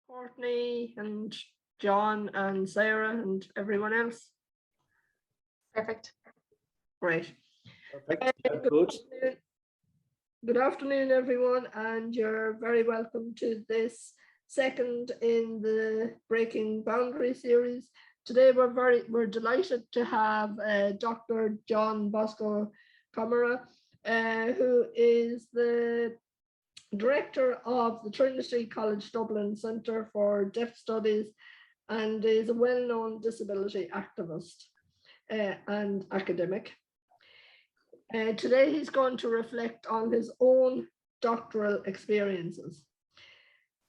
Courtney and John and Sarah and everyone else? Perfect. Great. Perfect. Good. Good afternoon, everyone, and you're very welcome to this second in the Breaking Boundary series. Today, we're delighted to have Dr. John Bosco Conama, who is the Director of the Trinity College Dublin Centre for Deaf Studies and is a well-known disability activist and academic. Today he's going to reflect on his own doctoral experiences.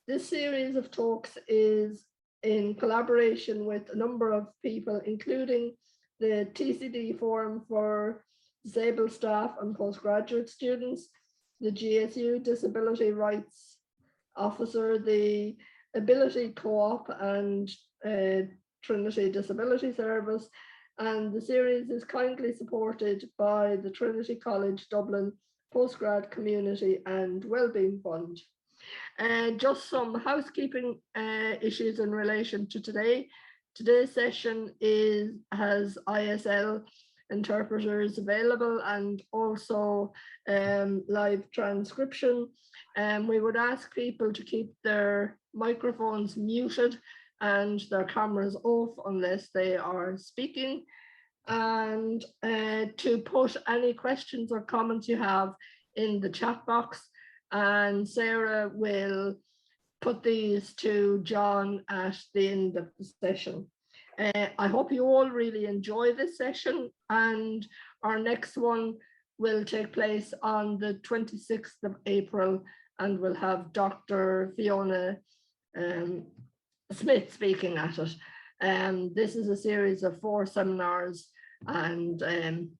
This series of talks is in collaboration with a number of people, including the TCD Forum for Disabled Staff and Postgraduate Students, the GSU Disability Rights Officer, the Ability Co-op and Trinity Disability Service, and the series is kindly supported by the Trinity College Dublin Postgrad Community and Wellbeing Fund. Just some housekeeping issues in relation to today. Today's session has ISL interpreters available and also live transcription. We would ask people to keep their microphones muted and their cameras off unless they are speaking, and to put any questions or comments you have in the chat box, and Sarah will put these to John at the end of the session. I hope you all really enjoy this session, and our next one will take place on the 26th of April, and we'll have Dr. Fiona Smith speaking at it. This is a series of 4 seminars, and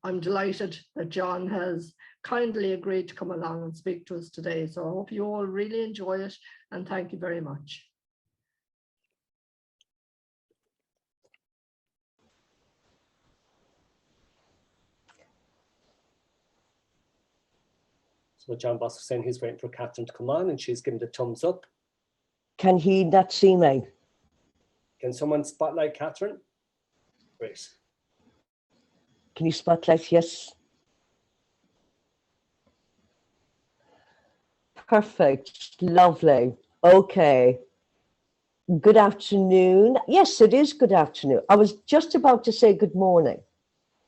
I'm delighted that John has kindly agreed to come along and speak to us today. So I hope you all really enjoy it, and thank you very much. So John Bosco saying he's waiting for Catherine to come on, and she's giving the thumbs up. Can he not see me? Can someone spotlight Catherine? Great. Can you spotlight? Yes. Perfect. Lovely. Okay. Good afternoon. Yes, it is good afternoon. I was just about to say good morning.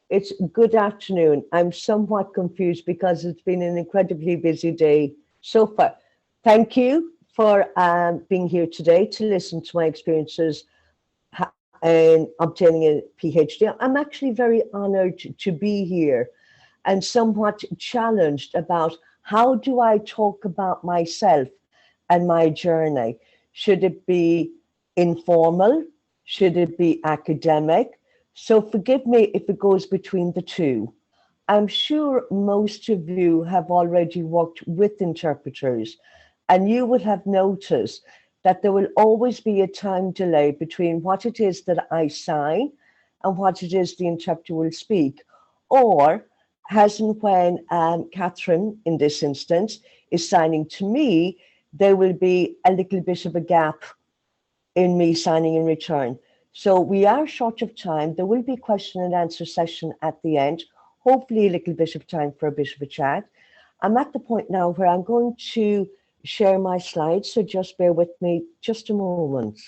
It's good afternoon. I'm somewhat confused because it's been an incredibly busy day so far. Thank you for being here today to listen to my experiences in obtaining a PhD. I'm actually very honored to be here and somewhat challenged about how do I talk about myself and my journey. Should it be informal? Should it be academic? So forgive me if it goes between the two. I'm sure most of you have already worked with interpreters, and you would have noticed that there will always be a time delay between what it is that I sign and what it is the interpreter will speak. Or, as and when Catherine, in this instance, is signing to me, there will be a little bit of a gap in me signing in return. So we are short of time. There will be a question and answer session at the end, hopefully a little bit of time for a bit of a chat. I'm at the point now where I'm going to share my slides, so just bear with me just a moment.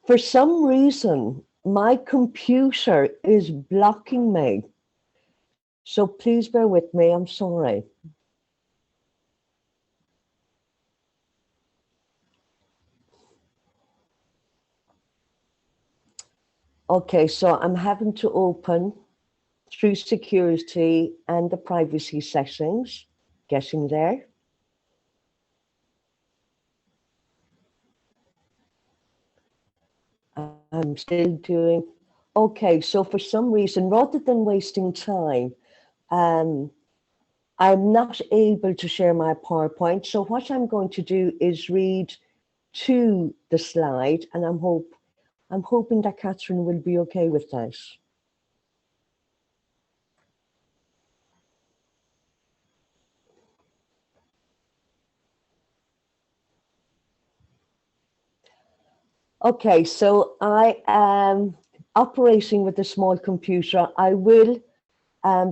For some reason, my computer is blocking me. So please bear with me, I'm sorry. Okay, so I'm having to open through security and the privacy settings, getting there. I'm still doing, Okay, so for some reason, rather than wasting time, I'm not able to share my PowerPoint. So what I'm going to do is read to the slide, and I'm hoping that Catherine will be okay with that. Okay, so I am operating with a small computer. I will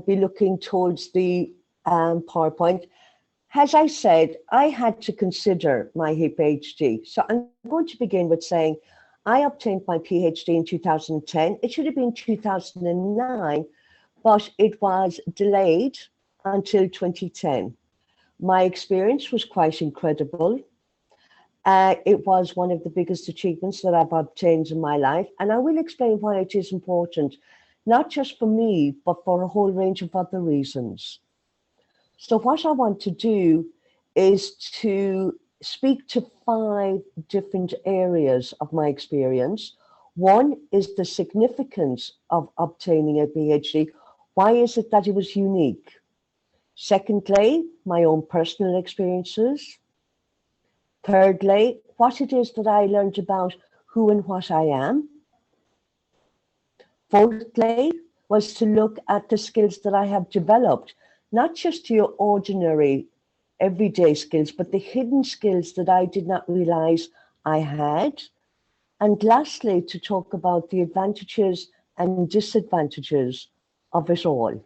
be looking towards the PowerPoint. As I said, I had to consider my PhD. So I'm going to begin with saying I obtained my PhD in 2010. It should have been 2009, but it was delayed until 2010. My experience was quite incredible. It was one of the biggest achievements that I've obtained in my life, and I will explain why it is important, not just for me, but for a whole range of other reasons. So what I want to do is to speak to 5 different areas of my experience. One is the significance of obtaining a PhD. Why is it that it was unique? Secondly, my own personal experiences. Thirdly, what it is that I learned about who and what I am. Fourthly, was to look at the skills that I have developed, not just your ordinary everyday skills, but the hidden skills that I did not realize I had. And lastly, to talk about the advantages and disadvantages of it all.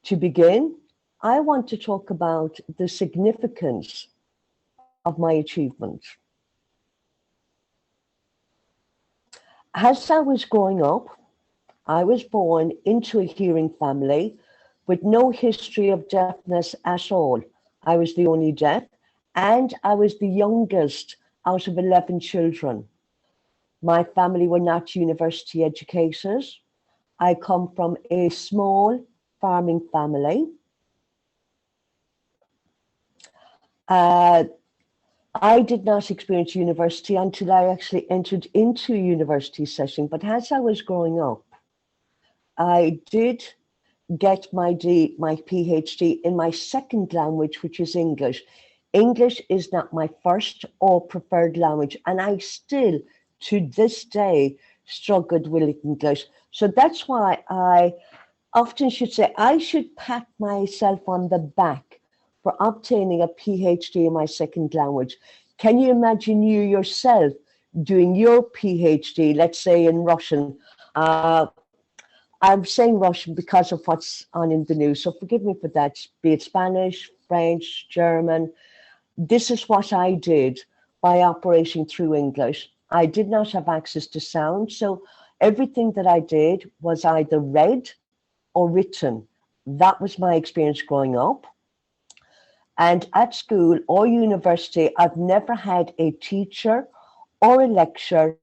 To begin, I want to talk about the significance of my achievements. As I was growing up, I was born into a hearing family with no history of deafness at all. I was the only deaf, and I was the youngest out of 11 children. My family were not university educated. I come from a small farming family. I did not experience university until I actually entered into a university session, but as I was growing up, I did get my PhD in my second language, which is English. English is not my first or preferred language, and I still, to this day, struggled with English. So that's why I often should say I should pat myself on the back for obtaining a PhD in my second language. Can you imagine you yourself doing your PhD, let's say in Russian? I'm saying Russian because of what's on in the news, so forgive me for that, be it Spanish, French, German. This is what I did by operating through English. I did not have access to sound, so everything that I did was either read or written. That was my experience growing up. And at school or university, I've never had a teacher or a lecturer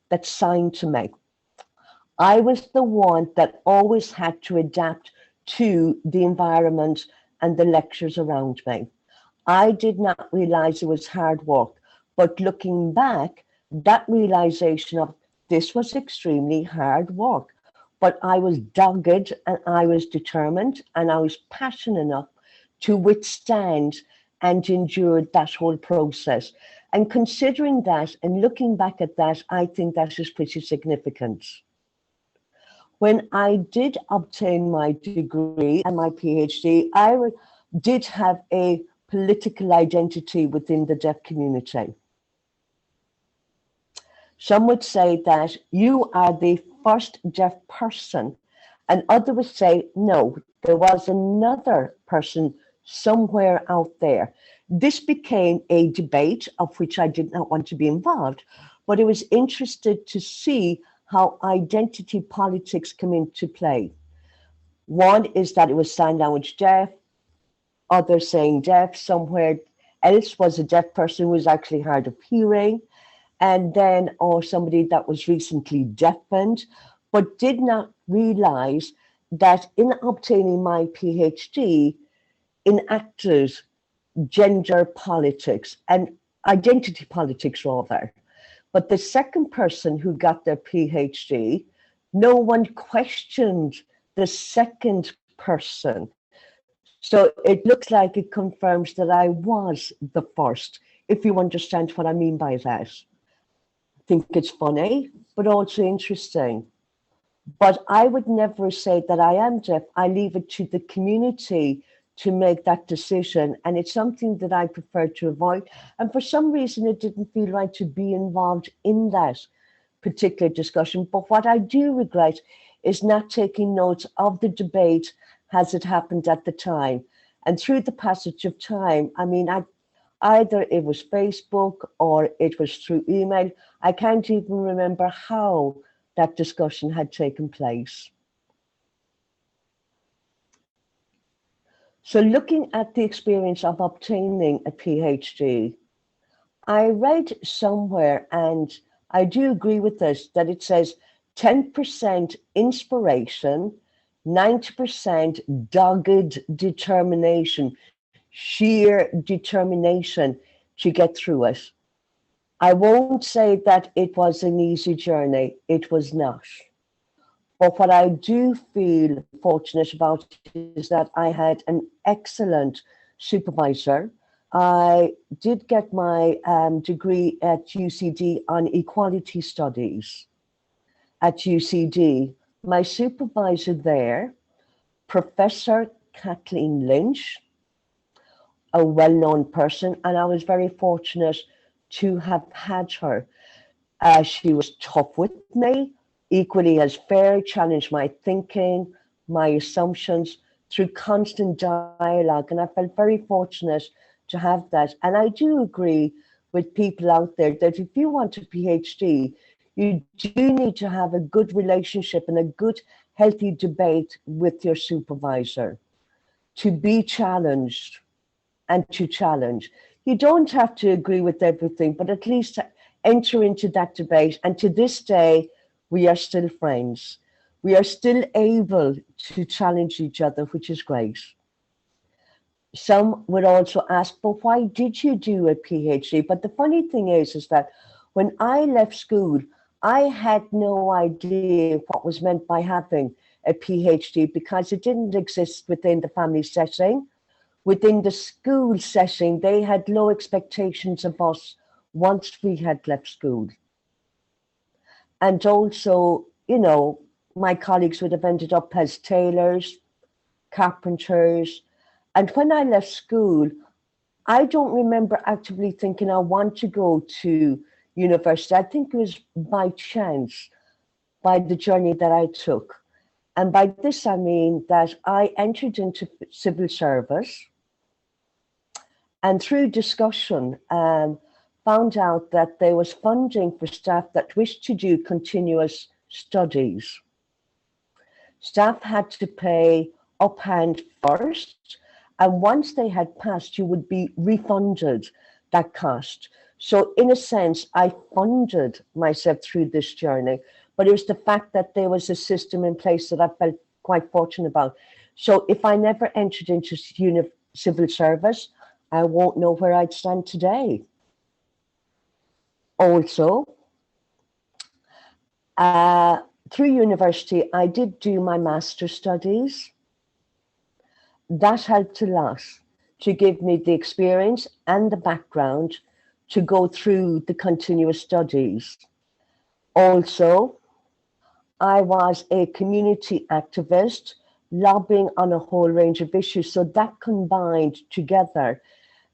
that signed to me. I was the one that always had to adapt to the environment and the lectures around me. I did not realize it was hard work, but looking back, that realization of this was extremely hard work, but I was dogged and I was determined and I was passionate enough to withstand and endure that whole process. And considering that and looking back at that, I think that is pretty significant. When I did obtain my degree and my PhD, I did have a political identity within the deaf community. Some would say that you are the first deaf person, and others would say, no, there was another person somewhere out there. This became a debate of which I did not want to be involved, but I was interested to see how identity politics come into play. One is that it was sign language deaf, others saying deaf, somewhere else was a deaf person who was actually hard of hearing, and then or somebody that was recently deafened, but did not realize that in obtaining my PhD, enacted gender politics and identity politics rather. But the second person who got their PhD No one questioned the second person. So it looks like it confirms that I was the first, if you understand what I mean by that. I think it's funny, but also interesting. But I would never say that I am deaf. I leave it to the community to make that decision. And it's something that I prefer to avoid. And for some reason, it didn't feel right to be involved in that particular discussion. But what I do regret is not taking notes of the debate as it happened at the time. And through the passage of time, I mean, either it was Facebook or it was through email. I can't even remember how that discussion had taken place. So looking at the experience of obtaining a PhD, I read somewhere, and I do agree with this, that it says 10% inspiration, 90% dogged determination, sheer determination to get through it. I won't say that it was an easy journey. It was not. But what I do feel fortunate about is that I had an excellent supervisor. I did get my degree at UCD on equality studies at UCD. My supervisor there, Professor Kathleen Lynch, a well-known person, and I was very fortunate to have had her. She was tough with me, equally as fair, challenged my thinking, my assumptions through constant dialogue. And I felt very fortunate to have that. And I do agree with people out there that if you want a PhD, you do need to have a good relationship and a good, healthy debate with your supervisor to be challenged and to challenge. You don't have to agree with everything, but at least enter into that debate. And to this day, we are still friends. We are still able to challenge each other, which is great. Some would also ask, but why did you do a PhD? But the funny thing is that when I left school, I had no idea what was meant by having a PhD because it didn't exist within the family setting. Within the school setting, they had low expectations of us once we had left school. And also, you know, my colleagues would have ended up as tailors, carpenters. And when I left school, I don't remember actively thinking I want to go to university. I think it was by chance, by the journey that I took. And by this, I mean that I entered into civil service. And through discussion, found out that there was funding for staff that wished to do continuous studies. Staff had to pay uphand first, and once they had passed, you would be refunded that cost. So in a sense, I funded myself through this journey, but it was the fact that there was a system in place that I felt quite fortunate about. So if I never entered into civil service, I won't know where I'd stand today. Also, through university, I did do my master's studies. That helped a lot to give me the experience and the background to go through the continuous studies. Also, I was a community activist, lobbying on a whole range of issues. So that combined together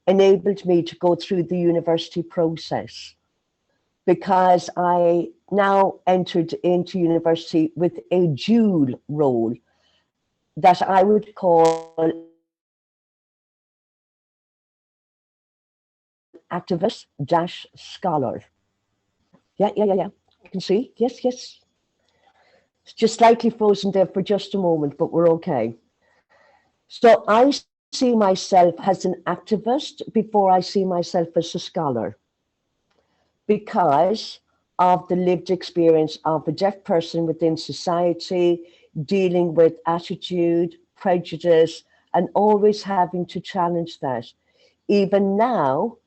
enabled me to go through the university process, because I now entered into university with a dual role that I would call activist-scholar. Yeah. You can see, yes. It's just slightly frozen there for just a moment, but we're okay. So I see myself as an activist before I see myself as a scholar, because of the lived experience of a deaf person within society, dealing with attitude, prejudice, and always having to challenge that. Even now,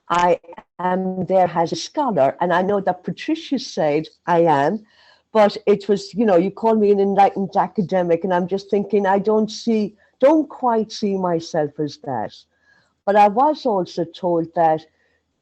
I am there as a scholar, and I know that Patricia said I am, but it was, you know, you call me an enlightened academic, and I'm just thinking I don't quite see myself as that. But I was also told that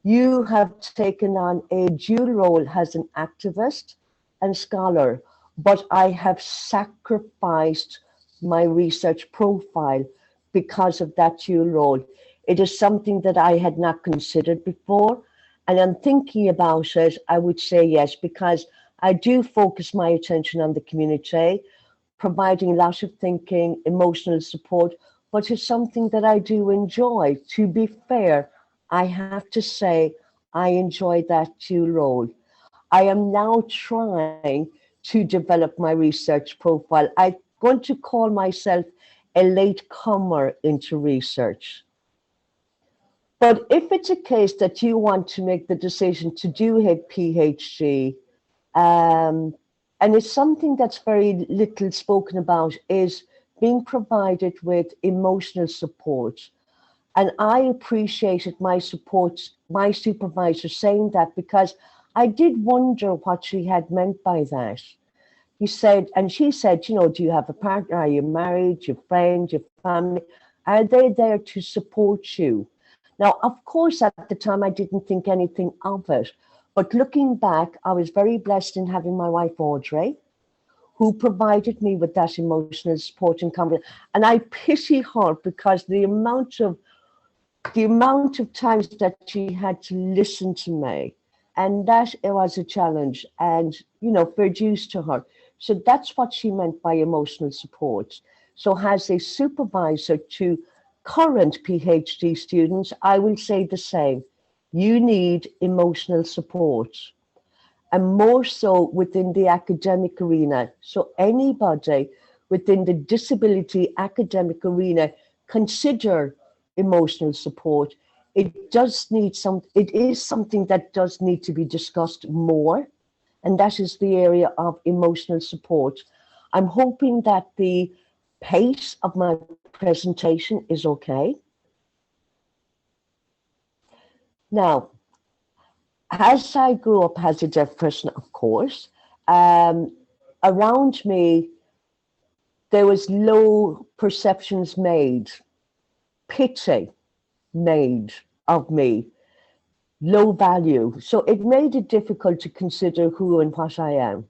you have taken on a dual role as an activist and scholar, but I have sacrificed my research profile because of that dual role. It is something that I had not considered before. And I'm thinking about it, I would say yes, because I do focus my attention on the community, providing a lot of thinking, emotional support, but it's something that I do enjoy. To be fair, I have to say I enjoy that dual role. I am now trying to develop my research profile. I want to call myself a late comer into research. But if it's a case that you want to make the decision to do a PhD, and it's something that's very little spoken about, is being provided with emotional support. And I appreciated my support, my supervisor saying that, because I did wonder what she had meant by that. He said, and she said, you know, do you have a partner? Are you married? Your friends, your family? Are they there to support you? Now, of course, at the time, I didn't think anything of it. But looking back, I was very blessed in having my wife, Audrey, who provided me with that emotional support and confidence. And I pity her because the amount of times that she had to listen to me, and that it was a challenge, and, you know, fair dues to her. So that's what she meant by emotional support. So as a supervisor to current PhD students, I will say the same. You need emotional support, and more so within the academic arena. So anybody within the disability academic arena, consider emotional support. It is something that does need to be discussed more, and that is the area of emotional support. I'm hoping that the pace of my presentation is okay. Now, as I grew up as a deaf person, of course, around me, there was low perceptions made, pity made of me, low value. So it made it difficult to consider who and what I am.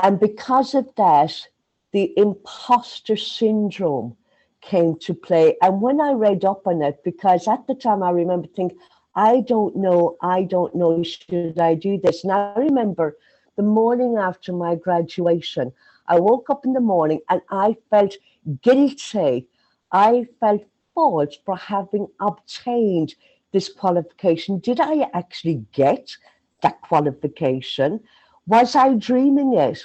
And because of that, the imposter syndrome came to play. And when I read up on it, because at the time I remember thinking, I don't know, should I do this? And I remember the morning after my graduation, I woke up in the morning and I felt guilty. I felt fault for having obtained this qualification. Did I actually get that qualification? Was I dreaming it?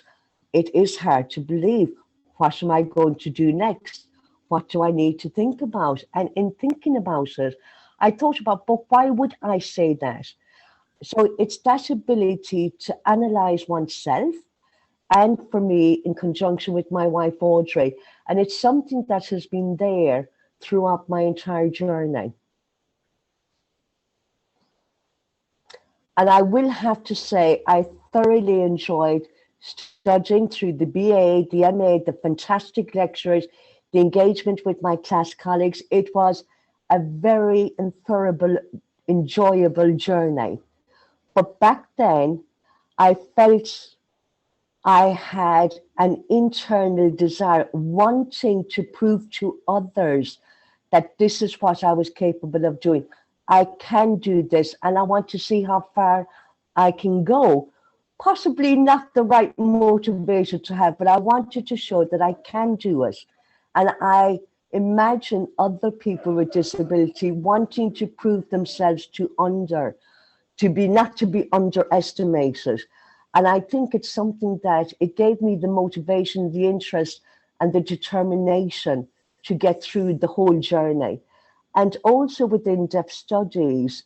It is hard to believe. What am I going to do next? What do I need to think about? And in thinking about it, I thought about, but why would I say that? So it's that ability to analyze oneself, and for me, in conjunction with my wife, Audrey. And it's something that has been there throughout my entire journey. And I will have to say, I thoroughly enjoyed studying through the BA, the MA, the fantastic lecturers, the engagement with my class colleagues. It was a very enjoyable journey. But back then, I felt I had an internal desire, wanting to prove to others that this is what I was capable of doing. I can do this, and I want to see how far I can go. Possibly not the right motivation to have, but I wanted to show that I can do it. And I imagine other people with disability wanting to prove themselves not to be underestimated. And I think it's something that it gave me the motivation, the interest, and the determination to get through the whole journey. And also within deaf studies,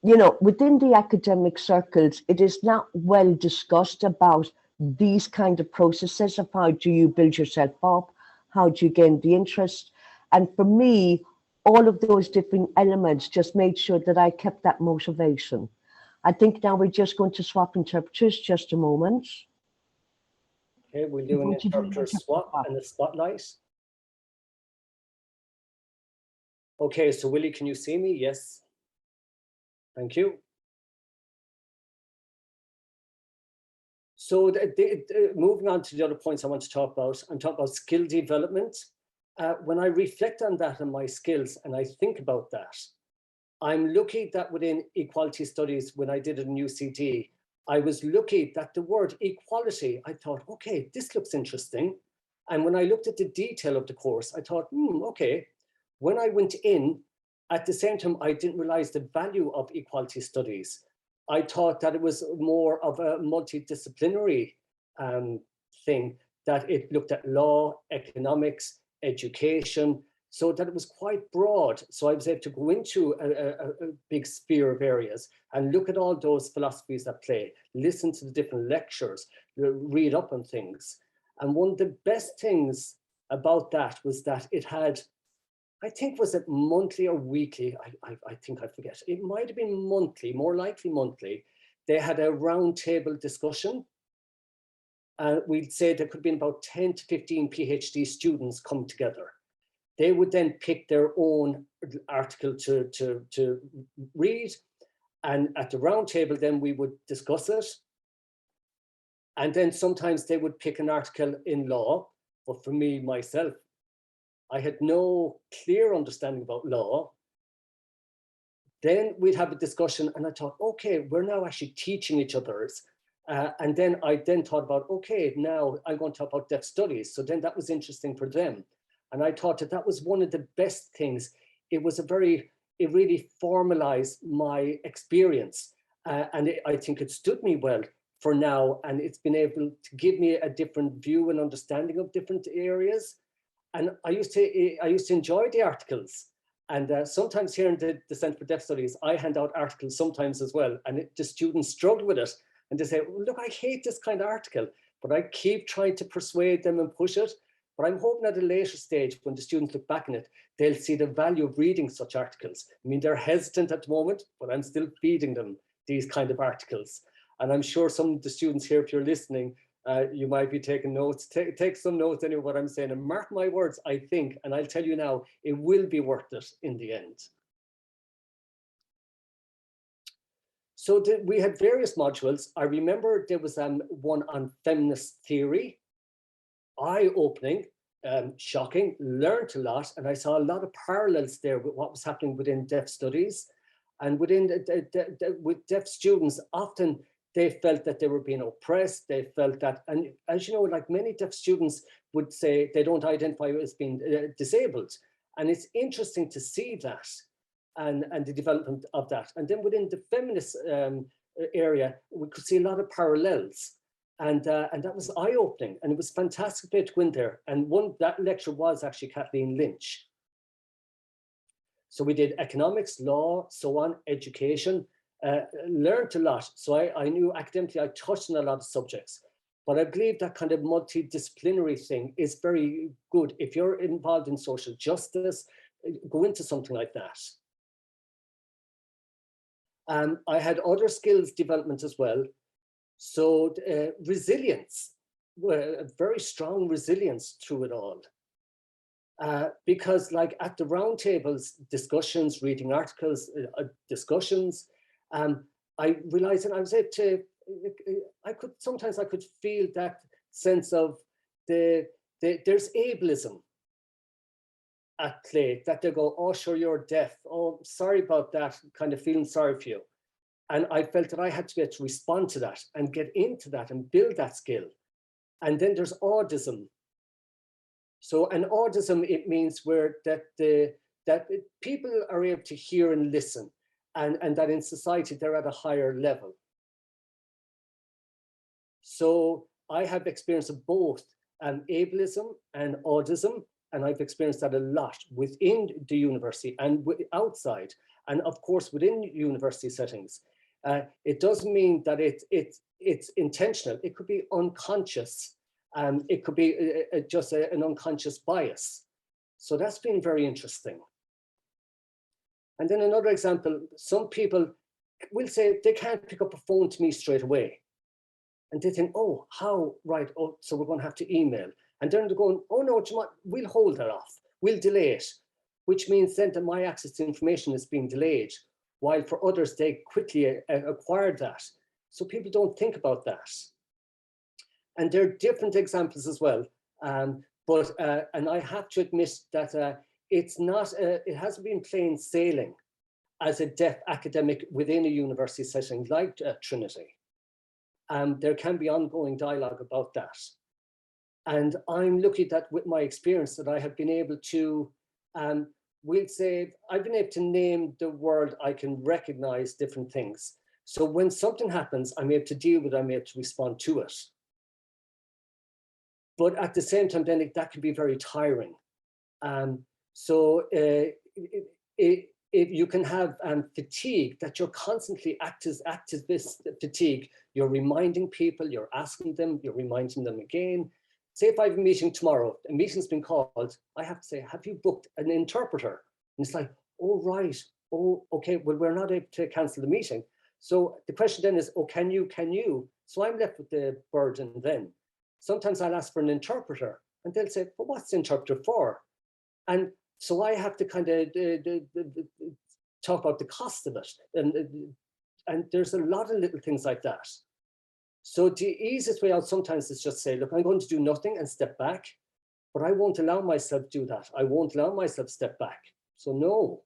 within the academic circles, it is not well discussed about these kind of processes of how do you build yourself up, how do you gain the interest. And for me, all of those different elements just made sure that I kept that motivation. I think now we're just going to swap interpreters just a moment. Okay, we'll do an going to do an interpreter interpreter swap swap. and a spotlight. Okay, so Willie, can you see me? Yes. Thank you. So moving on to the other points I want to talk about, I'm talking about skill development. When I reflect on that and my skills and I think about that, I'm lucky that within equality studies, when I did a new UCD, I was lucky that the word equality, I thought, okay, this looks interesting. And when I looked at the detail of the course, I thought, okay. When I went in, at the same time, I didn't realize the value of equality studies. I thought that it was more of a multidisciplinary thing, that it looked at law, economics, education, so that it was quite broad. So I was able to go into a big sphere of areas and look at all those philosophies at play, listen to the different lectures, read up on things. And one of the best things about that was that it had, I think, was it monthly or weekly? I think I forget. It might have been monthly, more likely monthly. They had a roundtable discussion. And we'd say there could have been about 10 to 15 PhD students come together. They would then pick their own article to read. And at the roundtable, then we would discuss it. And then sometimes they would pick an article in law. But for me, myself, I had no clear understanding about law. Then we'd have a discussion and I thought, okay, we're now actually teaching each other's. And then I thought about, okay, now I'm going to talk about deaf studies. So then that was interesting for them. And I thought that that was one of the best things. It really formalized my experience. I think it stood me well for now. And it's been able to give me a different view and understanding of different areas. And I used to enjoy the articles. And sometimes here in the Centre for Deaf Studies, I hand out articles sometimes as well. And the students struggle with it. And they say, well, look, I hate this kind of article. But I keep trying to persuade them and push it. But I'm hoping at a later stage, when the students look back on it, they'll see the value of reading such articles. I mean, they're hesitant at the moment, but I'm still feeding them these kind of articles. And I'm sure some of the students here, if you're listening, you might be taking notes. Take some notes anyway what I'm saying. And mark my words, I think, and I'll tell you now, it will be worth it in the end. So we had various modules. I remember there was one on feminist theory. Eye-opening, shocking, learned a lot, and I saw a lot of parallels there with what was happening within deaf studies. And within with deaf students, often they felt that they were being oppressed. They felt that, and as you know, like many deaf students would say, they don't identify as being disabled. And it's interesting to see that and the development of that. And then within the feminist area, we could see a lot of parallels. And that was eye-opening, and it was fantastic to go in there. And that lecture was actually Kathleen Lynch. So we did economics, law, so on, education, learned a lot. So I knew academically I touched on a lot of subjects, but I believe that kind of multidisciplinary thing is very good. If you're involved in social justice, go into something like that. I had other skills development as well. So resilience, a very strong resilience through it all. Because like at the roundtables, discussions, reading articles, discussions, I realized that I was able to, sometimes I could feel that sense of there's ableism at play, that they go, oh, sure, you're deaf. Oh, sorry about that, kind of feeling sorry for you. And I felt that I had to be able to respond to that and get into that and build that skill. And then there's autism. So an autism, it means that people are able to hear and listen, and that in society they're at a higher level. So I have experience of both ableism and autism, and I've experienced that a lot within the university and outside, and of course within university settings. It doesn't mean that it's intentional. It could be unconscious. It could be just an unconscious bias. So that's been very interesting. And then another example, some people we'll say they can't pick up a phone to me straight away. And they think, oh, how, right, oh, so we're going to have to email. And then they're going, oh no, we'll hold that off, we'll delay it, which means then that my access to information is being delayed, while for others, they quickly acquired that. So people don't think about that. And there are different examples as well. And I have to admit that it's not, it hasn't been plain sailing as a deaf academic within a university setting like Trinity. There can be ongoing dialogue about that. And I'm lucky that with my experience that I have been able to, we'll say, I've been able to name the world, I can recognize different things. So when something happens, I'm able to deal with it, I'm able to respond to it. But at the same time, then that can be very tiring. If you can have fatigue, that you're constantly activist fatigue, you're reminding people, you're asking them, you're reminding them again. Say if I have a meeting tomorrow, a meeting's been called, I have to say, have you booked an interpreter? And it's like, oh, right, oh, okay, well, we're not able to cancel the meeting. So the question then is, oh, can you? So I'm left with the burden then. Sometimes I'll ask for an interpreter and they'll say, well, what's the interpreter for? And so I have to kind of talk about the cost of it. And there's a lot of little things like that. So the easiest way out sometimes is just say, look, I'm going to do nothing and step back, but I won't allow myself to do that. I won't allow myself to step back. So no.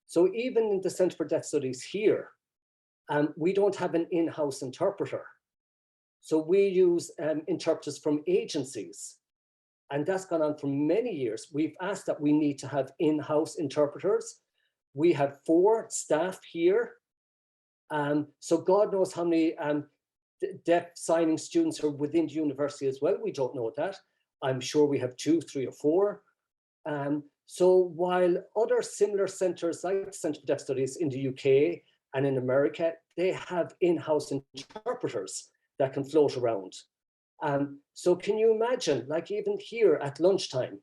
So even in the Centre for Deaf Studies here, we don't have an in-house interpreter. So we use interpreters from agencies. And that's gone on for many years. We've asked that we need to have in-house interpreters. We have 4 staff here. So God knows how many deaf signing students are within the university as well. We don't know that. I'm sure we have 2, 3, or 4. So while other similar centres like Centre for Deaf Studies in the UK and in America, they have in-house interpreters that can float around. So can you imagine, like even here at lunchtime,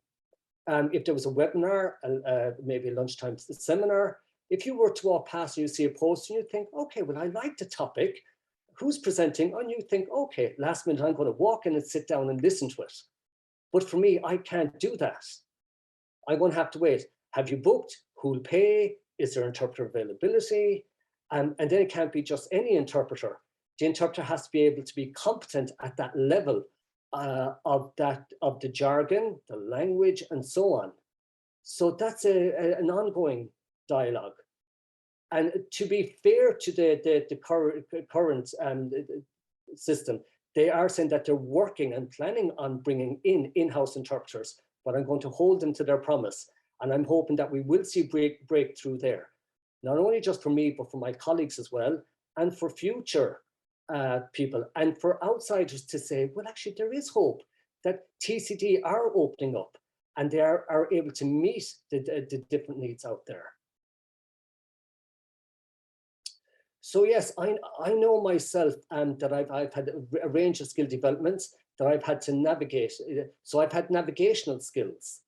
if there was a webinar, maybe a lunchtime seminar, if you were to walk past and you see a post and you think, okay, well, I like the topic, who's presenting? And you think, okay, last minute, I'm going to walk in and sit down and listen to it. But for me, I can't do that. I'm going to have to wait. Have you booked? Who'll pay? Is there interpreter availability? And then it can't be just any interpreter. The interpreter has to be able to be competent at that level of the jargon, the language, and so on. So that's an ongoing dialogue. And to be fair to the current system, they are saying that they're working and planning on bringing in-house interpreters, but I'm going to hold them to their promise. And I'm hoping that we will see breakthrough there, not only just for me, but for my colleagues as well, and for future people, and for outsiders to say, well, actually, there is hope that TCD are opening up and they are able to meet the different needs out there. So yes, I know myself that I've had a range of skill developments that I've had to navigate. So I've had navigational skills.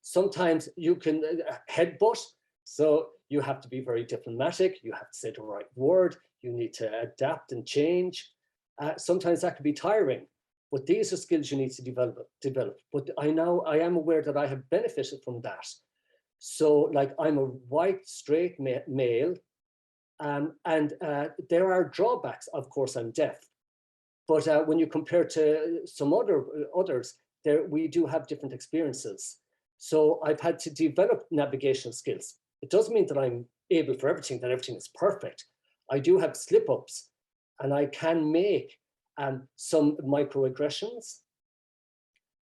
Sometimes you can headbutt, so you have to be very diplomatic, you have to say the right word, you need to adapt and change. Sometimes that can be tiring, but these are skills you need to develop. But I am aware that I have benefited from that. So like I'm a white, straight male, and there are drawbacks. Of course, I'm deaf, but when you compare to some others, we do have different experiences. So I've had to develop navigational skills. It doesn't mean that I'm able for everything, that everything is perfect. I do have slip-ups, and I can make some microaggressions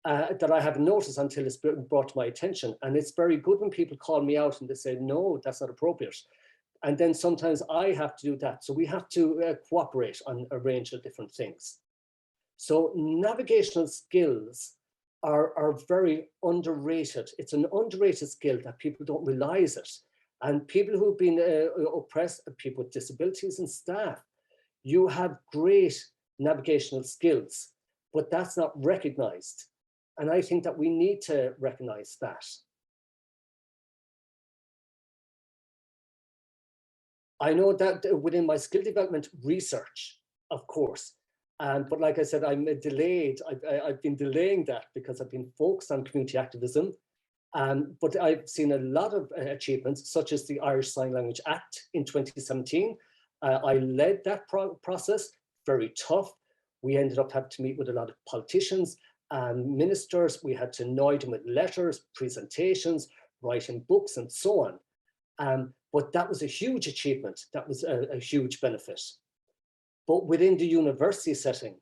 that I haven't noticed until it's been brought to my attention. And it's very good when people call me out and they say, no, that's not appropriate. And then sometimes I have to do that. So we have to cooperate on a range of different things. So navigational skills are very underrated. It's an underrated skill that people don't realize it. And people who've been oppressed, people with disabilities and staff, you have great navigational skills, but that's not recognized. And I think that we need to recognize that. I know that within my skill development research, of course, but like I said, I'm delayed. I've been delaying that because I've been focused on community activism. But I've seen a lot of achievements, such as the Irish Sign Language Act in 2017. I led that process, very tough. We ended up having to meet with a lot of politicians and ministers. We had to annoy them with letters, presentations, writing books, and so on. But that was a huge achievement. That was a huge benefit. But within the university setting,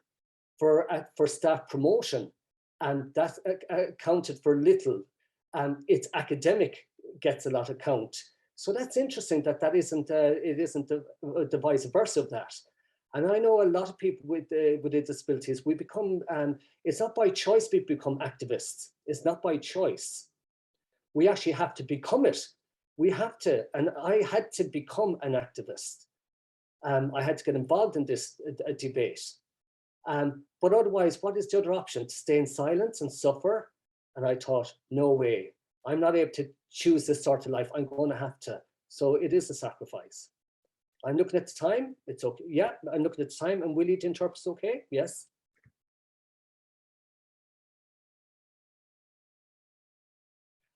for staff promotion, and that accounted for little. It's academic gets a lot of count. So that's interesting that it isn't the vice versa of that. And I know a lot of people with disabilities, we become, it's not by choice we become activists. It's not by choice. We actually have to become it. We have to, and I had to become an activist. I had to get involved in this debate. But otherwise, what is the other option? To stay in silence and suffer? And I thought, no way, I'm not able to choose this sort of life. I'm going to have to. So it is a sacrifice. I'm looking at the time. It's okay. Yeah, I'm looking at the time. And Willie, the interpret's okay? Yes.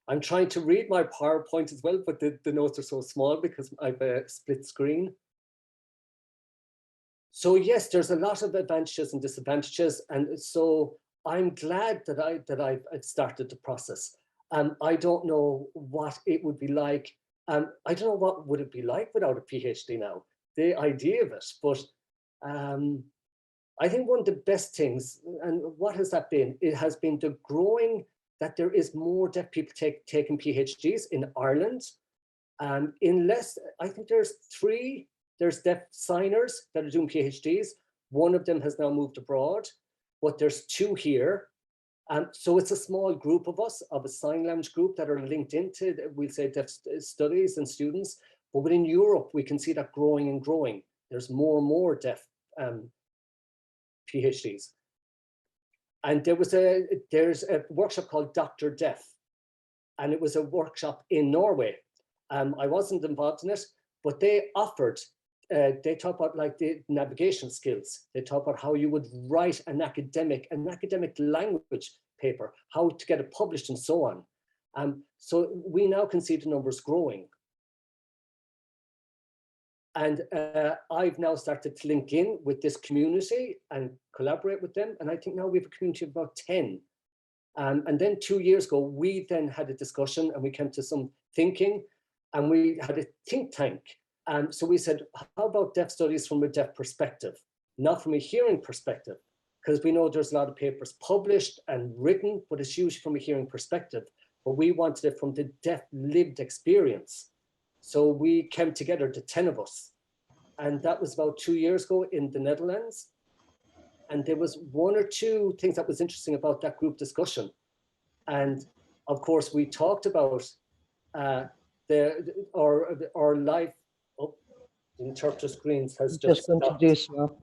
I'm trying to read my PowerPoint as well, but the notes are so small because I've a split screen. So yes, there's a lot of advantages and disadvantages. And so I'm glad that I've started the process. I don't know what it would be like. I don't know what would it be like without a PhD now, the idea of it. But I think one of the best things, and what has that been? It has been the growing that there is more deaf people taking PhDs in Ireland. In less, I think there's deaf signers that are doing PhDs. One of them has now moved abroad, but there's 2 here. So it's a small group of us, of a sign language group that are linked into, we'll say, deaf studies and students. But within Europe, we can see that growing and growing. There's more and more deaf PhDs. And there's a workshop called Dr. Deaf. And it was a workshop in Norway. I wasn't involved in it, but they offered, they talk about like the navigation skills. They talk about how you would write an academic language paper, how to get it published and so on. So we now can see the numbers growing. And I've now started to link in with this community and collaborate with them. And I think now we have a community of about 10. And then 2 years ago, we then had a discussion and we came to some thinking and we had a think tank. So we said, how about deaf studies from a deaf perspective, not from a hearing perspective? Because we know there's a lot of papers published and written, but it's usually from a hearing perspective. But we wanted it from the deaf lived experience. So we came together, the 10 of us. And that was about 2 years ago in the Netherlands. And there was 1 or 2 things that was interesting about that group discussion. And of course, we talked about our life. Oh, the interpreter screens has just going stopped. to do a swap.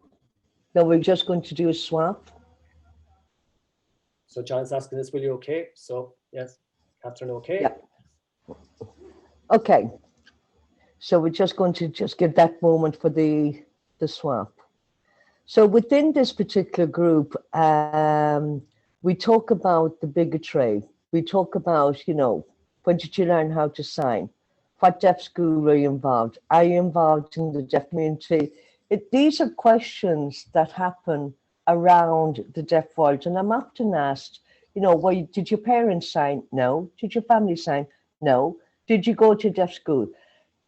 No, we're just going to do a swap. So John's asking us, will you okay? So yes, Catherine, okay? Yeah. Okay. So we're just going to give that moment for the swap. So within this particular group, we talk about the bigotry. We talk about, when did you learn how to sign? What deaf school were you involved? Are you involved in the deaf community? These are questions that happen around the deaf world. And I'm often asked, did your parents sign? No. Did your family sign? No. Did you go to deaf school?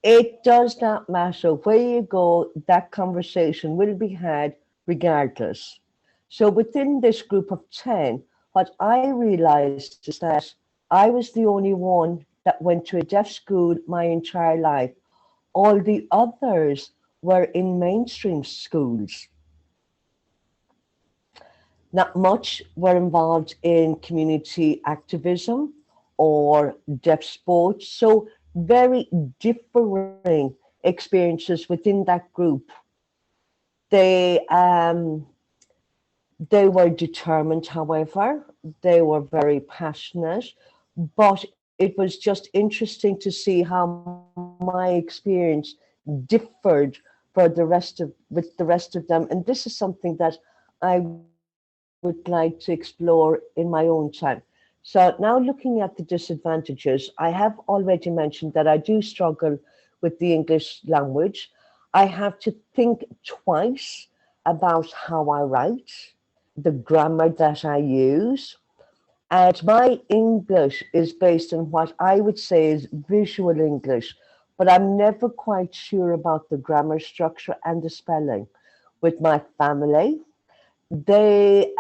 It does not matter where you go, that conversation will be had regardless. So within this group of 10, what I realized is that I was the only one that went to a deaf school my entire life. All the others were in mainstream schools. Not much were involved in community activism or deaf sports. So very differing experiences within that group. They were determined, however, they were very passionate, but it was just interesting to see how my experience differed for the rest of with the rest of them. And this is something that I would like to explore in my own time. So now looking at the disadvantages, I have already mentioned that I do struggle with the English language. I have to think twice about how I write, the grammar that I use. And my English is based on what I would say is visual English, but I'm never quite sure about the grammar structure and the spelling. With my family, they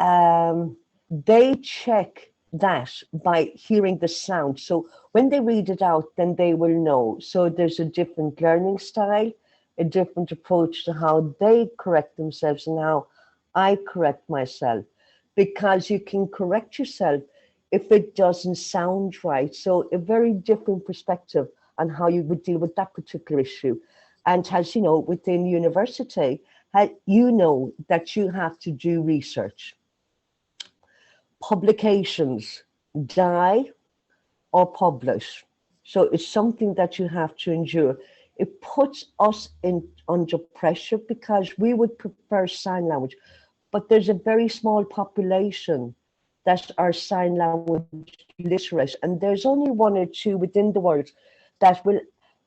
check that by hearing the sound. So when they read it out, then they will know. So there's a different learning style, a different approach to how they correct themselves and how I correct myself, because you can correct yourself if it doesn't sound right. So a very different perspective on how you would deal with that particular issue. And as you know, within university, you know that you have to do research. Publications die or publish. So it's something that you have to endure. It puts us in under pressure because we would prefer sign language, but there's a very small population that are sign language literate, and there's only one or two within the world that will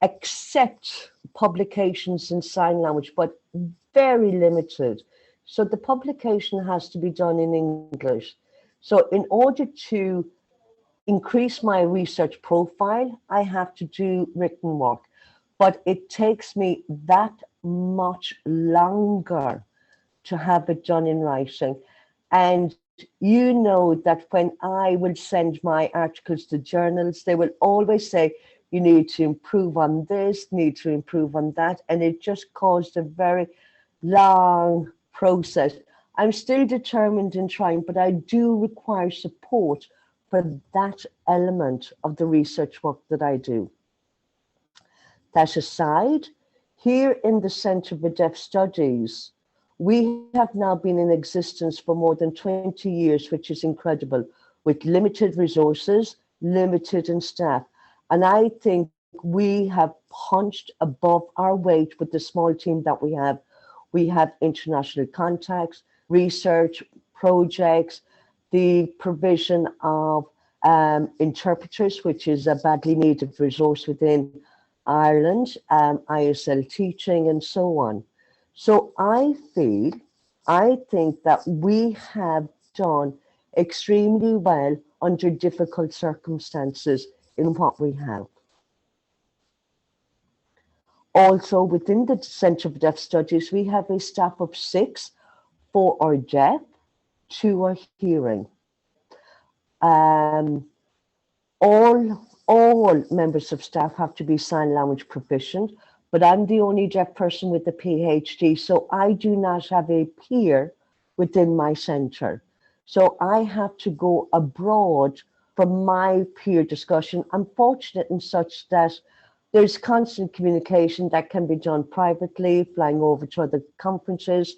accept publications in sign language, but very limited. So the publication has to be done in English. So in order to increase my research profile, I have to do written work, but it takes me that much longer to have it done in writing. And you know that when I will send my articles to journals, they will always say, you need to improve on this, need to improve on that. And it just caused a very long process. I'm still determined in trying, but I do require support for that element of the research work that I do. That aside, here in the Centre for Deaf Studies, we have now been in existence for more than 20 years, which is incredible, with limited resources, limited in staff. And I think we have punched above our weight with the small team that we have. We have international contacts, research, projects, the provision of interpreters, which is a badly needed resource within Ireland, ISL teaching, and so on. So I think that we have done extremely well under difficult circumstances in what we have. Also, within the Centre for Deaf Studies, we have a staff of 6. 4 are deaf, 2 are hearing. All members of staff have to be sign language proficient, but I'm the only deaf person with a PhD, so I do not have a peer within my centre. So I have to go abroad for my peer discussion. I'm fortunate in such that there's constant communication that can be done privately, flying over to other conferences,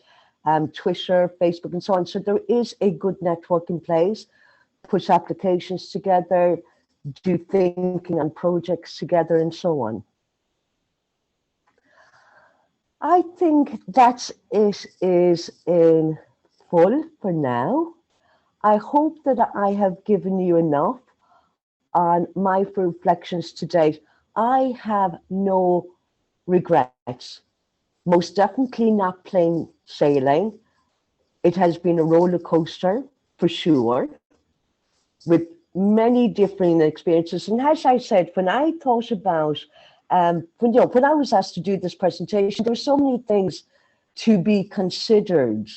Twitter, Facebook, and so on. So there is a good network in place, push applications together, do thinking on projects together, and so on. I think that's it is in full for now. I hope that I have given you enough on my reflections to date. I have no regrets. Most definitely not plain sailing. It has been a roller coaster for sure, with many different experiences. And as I said, when I thought about, when I was asked to do this presentation, there were so many things to be considered.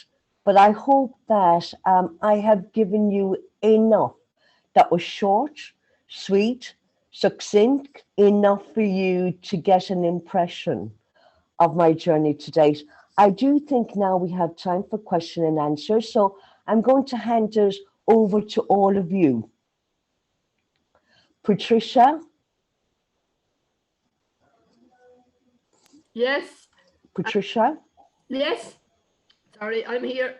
But I hope that I have given you enough that was short, sweet, succinct, enough for you to get an impression of my journey to date. I do think now we have time for question and answer. So I'm going to hand it over to all of you. Patricia? Yes. Patricia? Yes. Sorry, I'm here.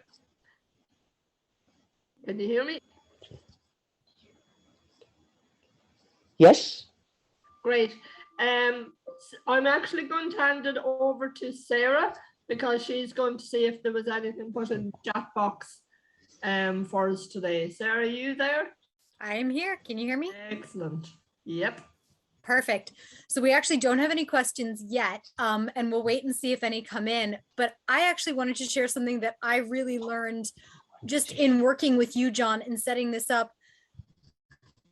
Can you hear me? Yes. Great. I'm actually going to hand it over to Sarah because she's going to see if there was anything put in the chat box for us today. Sarah, are you there? I am here. Can you hear me? Excellent. Yep. Perfect. So we actually don't have any questions yet, and we'll wait and see if any come in. But I actually wanted to share something that I really learned just in working with you, John, and setting this up.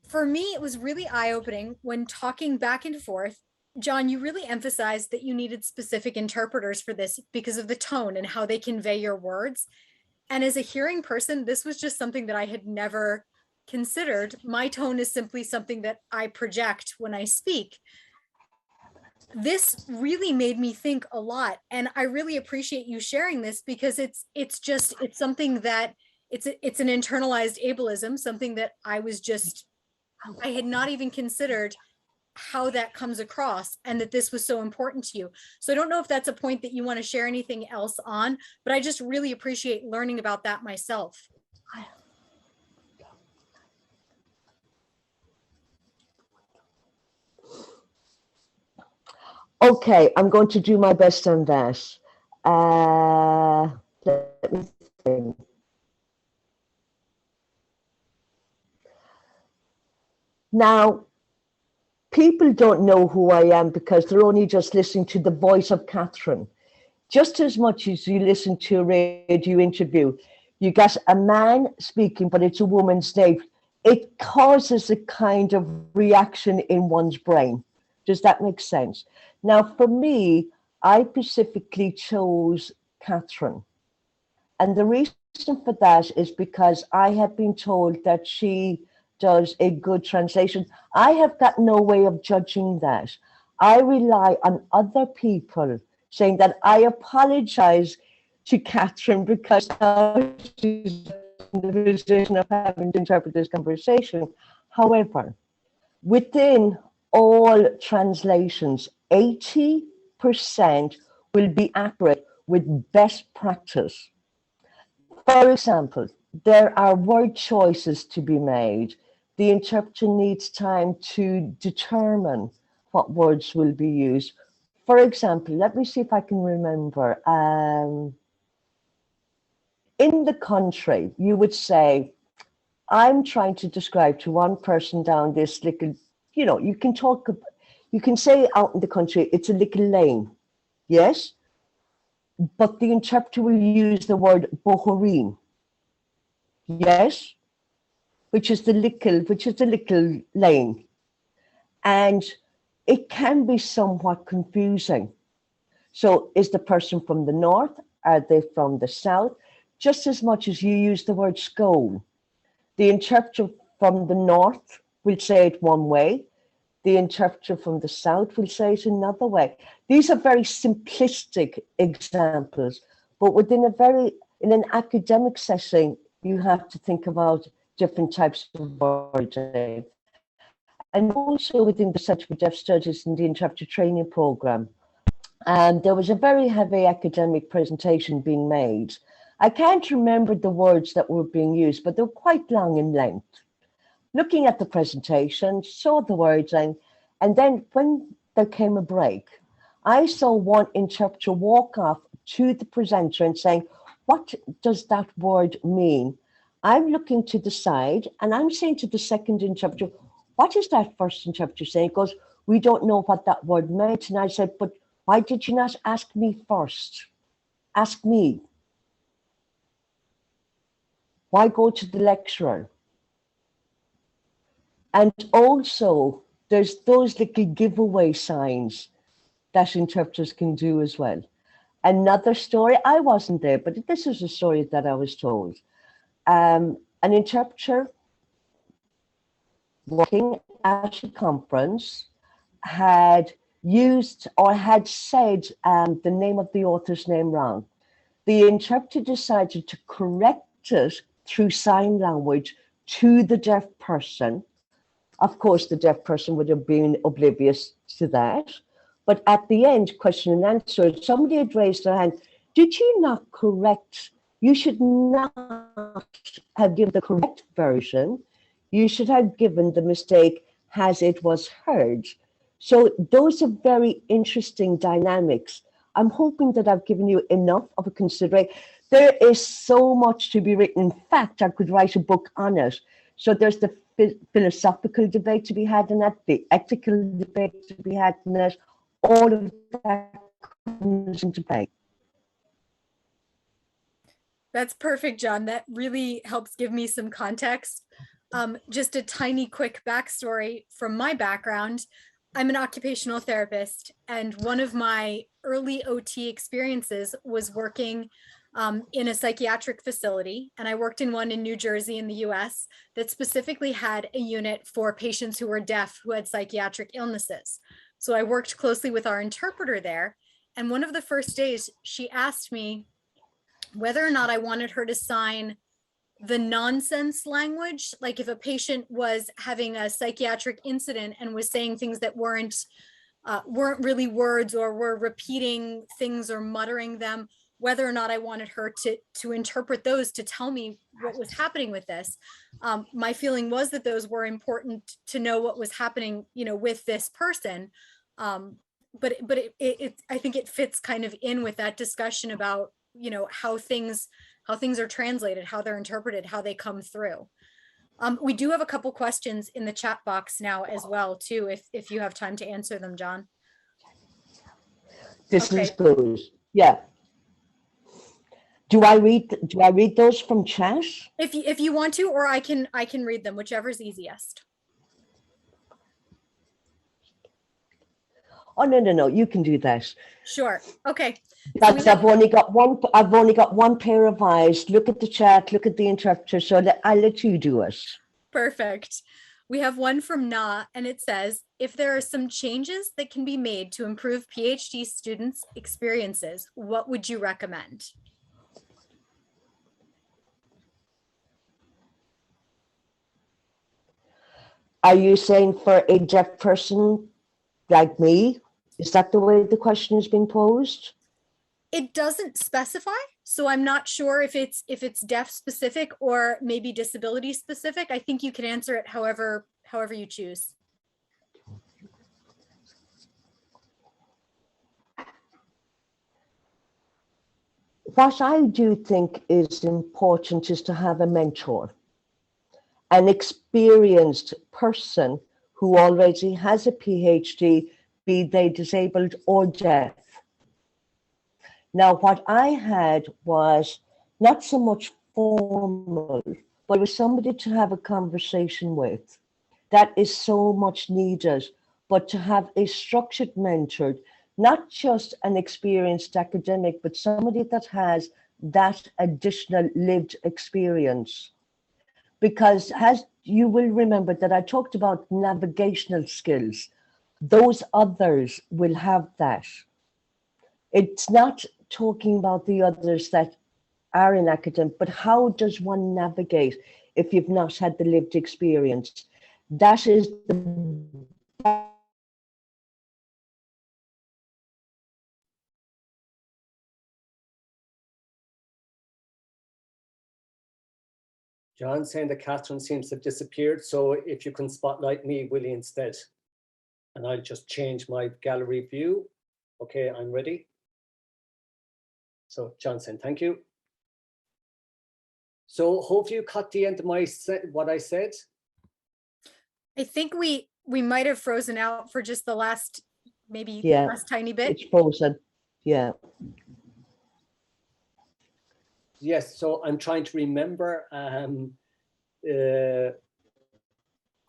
For me, it was really eye-opening when talking back and forth. John, you really emphasized that you needed specific interpreters for this because of the tone and how they convey your words. And as a hearing person, this was just something that I had never considered. My tone is simply something that I project when I speak. This really made me think a lot, and I really appreciate you sharing this because it's something that it's an internalized ableism, something that I had not even considered how that comes across, and that this was so important to you. So I don't know if that's a point that you want to share anything else on, but I just really appreciate learning about that myself. Okay, I'm going to do my best on that. Let me think. Now, people don't know who I am because they're only just listening to the voice of Catherine. Just as much as you listen to a radio interview, you get a man speaking, but it's a woman's name. It causes a kind of reaction in one's brain. Does that make sense? Now, for me, I specifically chose Catherine. And the reason for that is because I have been told that she does a good translation. I have got no way of judging that. I rely on other people saying that I apologize to Catherine because she's in the position of having to interpret this conversation. However, within all translations, 80% will be accurate with best practice. For example, there are word choices to be made. The interpreter needs time to determine what words will be used. For example, let me see if I can remember. In the country, you would say, I'm trying to describe to one person down this little, you can say out in the country, it's a little lane, yes? But the interpreter will use the word bohoreen, yes? Which is the little lane. And it can be somewhat confusing. So is the person from the north? Are they from the south? Just as much as you use the word scone, the interpreter from the north will say it one way. The interpreter from the south will say it another way. These are very simplistic examples, but in an academic setting, you have to think about different types of wording. And also within the Centre for Deaf Studies and the Interpreter Training Programme, there was a very heavy academic presentation being made. I can't remember the words that were being used, but they were quite long in length. Looking at the presentation, saw the words, and then when there came a break, I saw one interpreter walk off to the presenter and saying, what does that word mean? I'm looking to the side and I'm saying to the second interpreter, what is that first interpreter saying? He goes, we don't know what that word meant. And I said, but why did you not ask me first? Ask me. Why go to the lecturer? And also, there's those little giveaway signs that interpreters can do as well. Another story, I wasn't there, but this is a story that I was told. An interpreter working at a conference had used or had said the name of the author's name wrong. The interpreter decided to correct it through sign language to the deaf person. Of course, the deaf person would have been oblivious to that. But at the end, question and answer, somebody had raised their hand. Did you not correct? You should not have given the correct version. You should have given the mistake as it was heard. So those are very interesting dynamics. I'm hoping that I've given you enough of a consideration. There is so much to be written. In fact, I could write a book on it. So there's the philosophical debate to be had in that, the ethical debate to be had in that, all of that comes into play. That's perfect, John. That really helps give me some context. Just a tiny quick backstory from my background. I'm an occupational therapist, and one of my early OT experiences was working in a psychiatric facility. And I worked in one in New Jersey in the US that specifically had a unit for patients who were deaf who had psychiatric illnesses. So I worked closely with our interpreter there. And one of the first days, she asked me whether or not I wanted her to sign the nonsense language, like if a patient was having a psychiatric incident and was saying things that weren't really words, or were repeating things or muttering them, whether or not I wanted her to interpret those to tell me what was happening with this. My feeling was that those were important to know what was happening, with this person. But I think it fits kind of in with that discussion about, how things are translated, how they're interpreted, how they come through. We do have a couple questions in the chat box now as well, too, if you have time to answer them, John. This is good. Yeah. Do I read those from chat? If you want to, or I can read them, whichever's easiest. Oh, no, you can do that. Sure. Okay. That's, I've only got one pair of eyes. Look at the chat, look at the interpreter, so I'll let you do it. Perfect. We have one from Na, and it says, if there are some changes that can be made to improve PhD students' experiences, what would you recommend? Are you saying for a deaf person like me? Is that the way the question is being posed? It doesn't specify, so I'm not sure if it's deaf specific or maybe disability specific. I think you can answer it however you choose. What I do think is important is to have a mentor, an experienced person who already has a PhD, be they disabled or deaf. Now, what I had was not so much formal, but it was somebody to have a conversation with. That is so much needed, but to have a structured mentor, not just an experienced academic, but somebody that has that additional lived experience. Because as you will remember that I talked about navigational skills, those others will have that. It's not talking about the others that are in academic, but how does one navigate if you've not had the lived experience? That is the John saying that Catherine seems to have disappeared. So if you can spotlight me, Willie, instead. And I'll just change my gallery view. Okay, I'm ready. So John saying, thank you. So hopefully you caught the end of what I said. I think we might have frozen out for just the last, maybe last tiny bit. It's frozen. Yeah. Yes, so I'm trying to remember.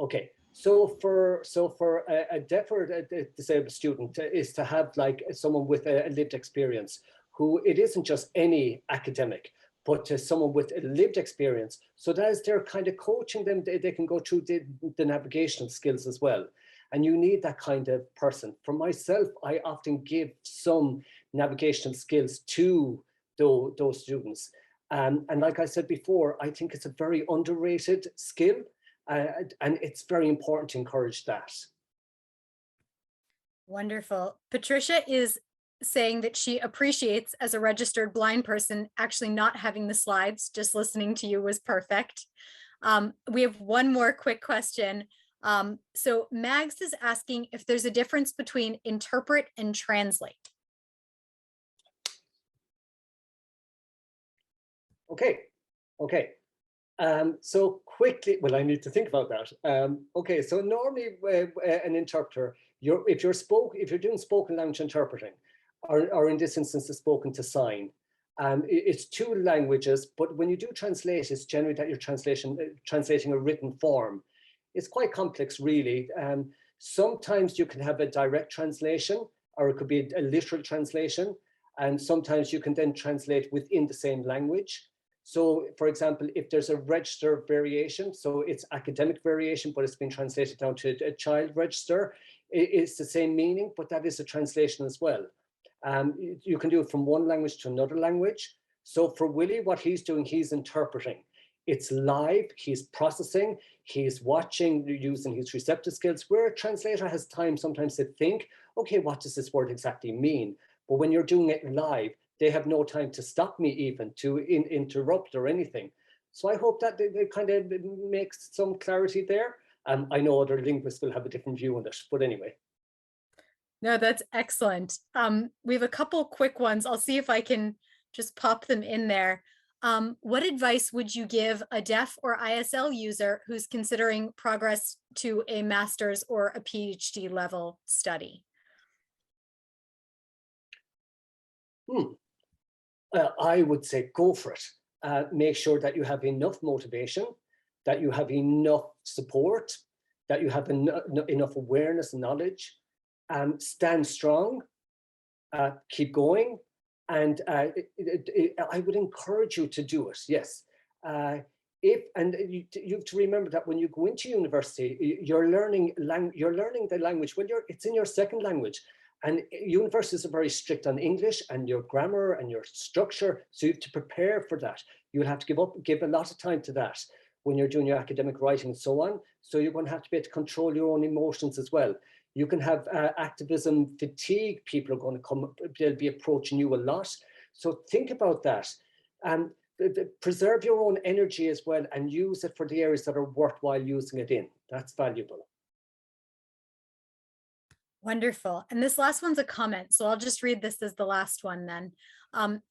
Okay, so for a deaf or a disabled student is to have like someone with a lived experience, who it isn't just any academic, but to someone with a lived experience. So that as they're kind of coaching them, they can go through the navigational skills as well. And you need that kind of person. For myself, I often give some navigational skills to those students. And like I said before, I think it's a very underrated skill, and it's very important to encourage that. Wonderful. Patricia is saying that she appreciates, as a registered blind person, actually not having the slides. Just listening to you was perfect. We have one more quick question. So Mags is asking if there's a difference between interpret and translate. Okay. So quickly, well, I need to think about that. Okay, so normally an interpreter, if you're doing spoken language interpreting, or in this instance, it's spoken to sign. It's two languages, but when you do translate, it's generally that you're translating a written form. It's quite complex, really. Sometimes you can have a direct translation, or it could be a literal translation, and sometimes you can then translate within the same language. So, for example, if there's a register variation, so it's academic variation, but it's been translated down to a child register, it's the same meaning, but that is a translation as well. You can do it from one language to another language. So for Willie, what he's doing, he's interpreting. It's live, he's processing, he's watching, using his receptive skills, where a translator has time sometimes to think, okay, what does this word exactly mean? But when you're doing it live, they have no time to stop me even, to interrupt or anything. So I hope that it kind of makes some clarity there. I know other linguists will have a different view on this, but anyway. No, that's excellent. We have a couple quick ones. I'll see if I can just pop them in there. What advice would you give a deaf or ISL user who's considering progress to a master's or a PhD level study? I would say go for it. Make sure that you have enough motivation, that you have enough support, that you have enough awareness and knowledge. Stand strong, keep going, and I would encourage you to do it. Yes, you have to remember that when you go into university, you're learning the language. Well, it's in your second language. And universities are very strict on English and your grammar and your structure. So you have to prepare for that. You'll have to give a lot of time to that when you're doing your academic writing and so on. So you're going to have to be able to control your own emotions as well. You can have activism fatigue. People are going to come, they'll be approaching you a lot. So think about that. Preserve your own energy as well and use it for the areas that are worthwhile using it in. That's valuable. Wonderful. And this last one's a comment, so I'll just read this as the last one then.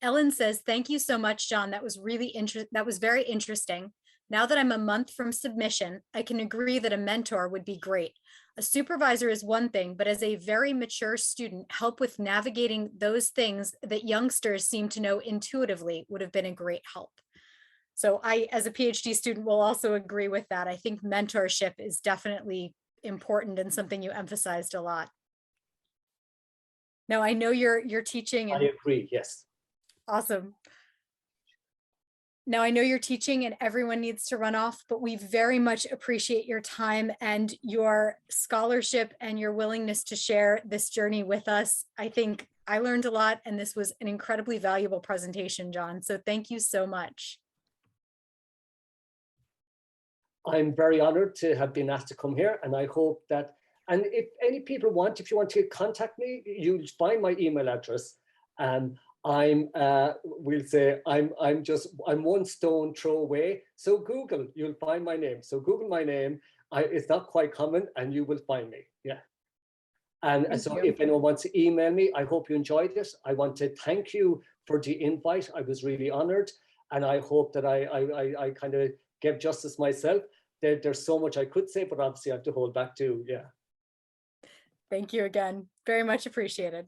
Ellen says, thank you so much, John. That was very interesting. Now that I'm a month from submission, I can agree that a mentor would be great. A supervisor is one thing, but as a very mature student, help with navigating those things that youngsters seem to know intuitively would have been a great help. So I, as a PhD student, will also agree with that. I think mentorship is definitely important and something you emphasized a lot. Now I know you're teaching. And, I agree, yes. Awesome. Now I know you're teaching and everyone needs to run off, but we very much appreciate your time and your scholarship and your willingness to share this journey with us. I think I learned a lot and this was an incredibly valuable presentation, John. So thank you so much. I'm very honored to have been asked to come here, and I hope that, and if any people want, if you want to contact me, you'll find my email address. I'm one stone throw away. So Google, you'll find my name. So Google my name. It's not quite common, and you will find me. Yeah. And so if anyone wants to email me, I hope you enjoyed it. I want to thank you for the invite. I was really honored, and I hope that I kind of gave justice myself. There's so much I could say, but obviously I have to hold back too. Yeah. Thank you again. Very much appreciated.